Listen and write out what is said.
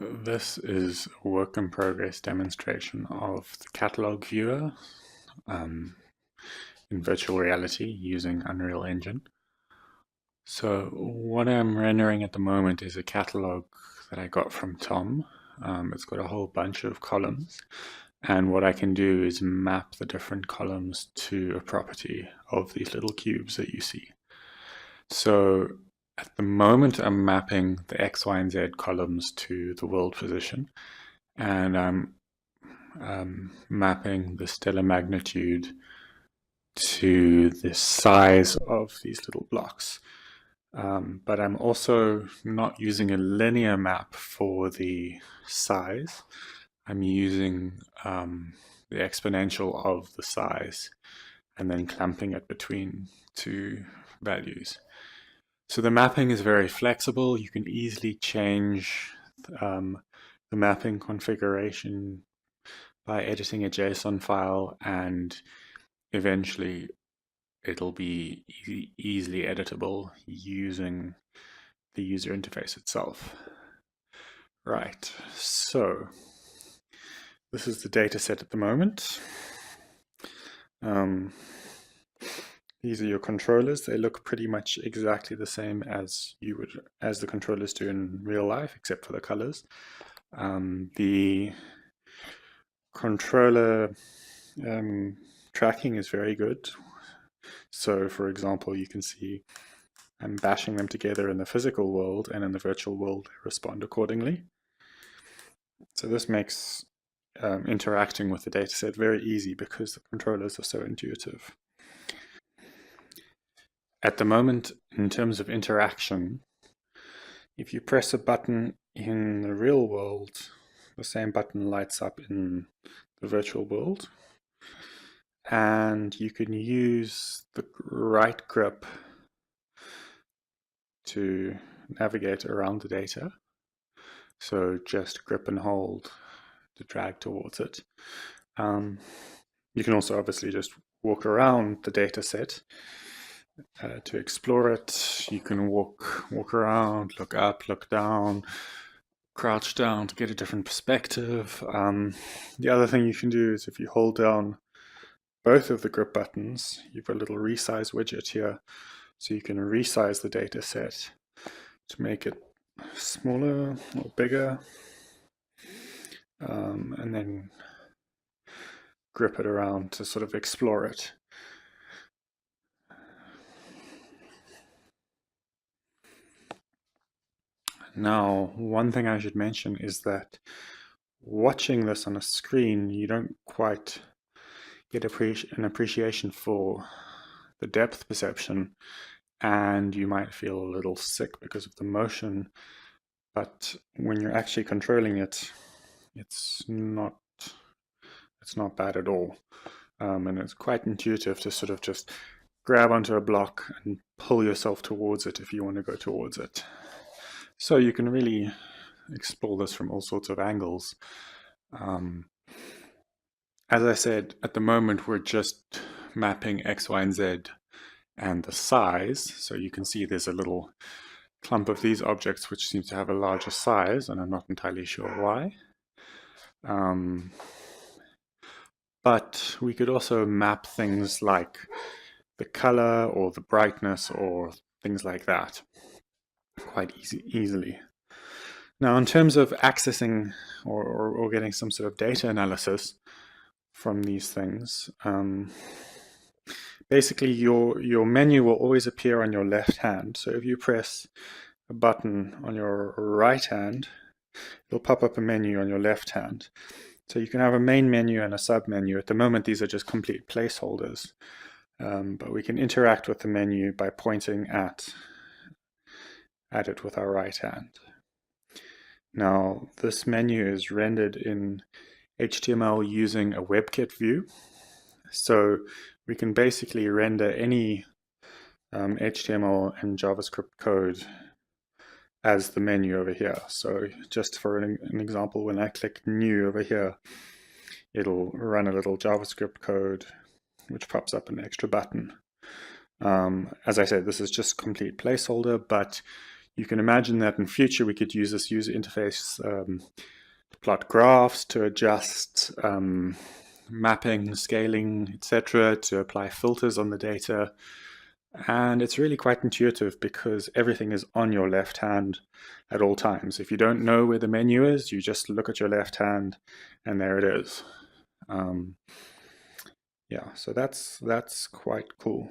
This is a work in progress demonstration of the catalog viewer in virtual reality using Unreal Engine. So what I'm rendering at the moment is a catalog that I got from Tom. It's got a whole bunch of columns, and what I can do is map the different columns to a property of these little cubes that you see. So at the moment I'm mapping the X, Y, and Z columns to the world position, and I'm mapping the stellar magnitude to the size of these little blocks. But I'm also not using a linear map for the size. I'm using the exponential of the size and then clamping it between two values. So the mapping is very flexible. You can easily change the mapping configuration by editing a JSON file, and eventually it'll be easily editable using the user interface itself. Right, so this is the data set at the moment. These are your controllers. They look pretty much exactly the same as the controllers do in real life, except for the colors. The controller tracking is very good. So for example, you can see I'm bashing them together in the physical world, and in the virtual world they respond accordingly. So this makes interacting with the dataset very easy because the controllers are so intuitive. At the moment, in terms of interaction, if you press a button in the real world, the same button lights up in the virtual world. And you can use the right grip to navigate around the data. So just grip and hold to drag towards it. You can also obviously just walk around the data set to explore it. You can walk around, look up, look down, crouch down to get a different perspective. The other thing you can do is if you hold down both of the grip buttons, you've got a little resize widget here, so you can resize the data set to make it smaller or bigger, and then grip it around to sort of explore it. Now, one thing I should mention is that watching this on a screen, you don't quite get an appreciation for the depth perception, and you might feel a little sick because of the motion. But when you're actually controlling it, it's not bad at all. And it's quite intuitive to sort of just grab onto a block and pull yourself towards it if you want to go towards it. So you can really explore this from all sorts of angles. As I said, at the moment we're just mapping X, Y, and Z and the size. So you can see there's a little clump of these objects which seems to have a larger size, and I'm not entirely sure why. But we could also map things like the color or the brightness or things like that quite easily. Now, in terms of accessing or getting some sort of data analysis from these things, basically your menu will always appear on your left hand. So if you press a button on your right hand, it'll pop up a menu on your left hand. So you can have a main menu and a sub menu. At the moment, these are just complete placeholders. But we can interact with the menu by pointing at it with our right hand. Now, this menu is rendered in HTML using a WebKit view. So we can basically render any HTML and JavaScript code as the menu over here. So just for an example, when I click new over here, it'll run a little JavaScript code which pops up an extra button. As I said, this is just complete placeholder, but You can imagine that in future we could use this user interface to plot graphs, to adjust mapping, scaling, etc., to apply filters on the data. And it's really quite intuitive because everything is on your left hand at all times. If you don't know where the menu is, you just look at your left hand and there it is. Yeah, so that's quite cool.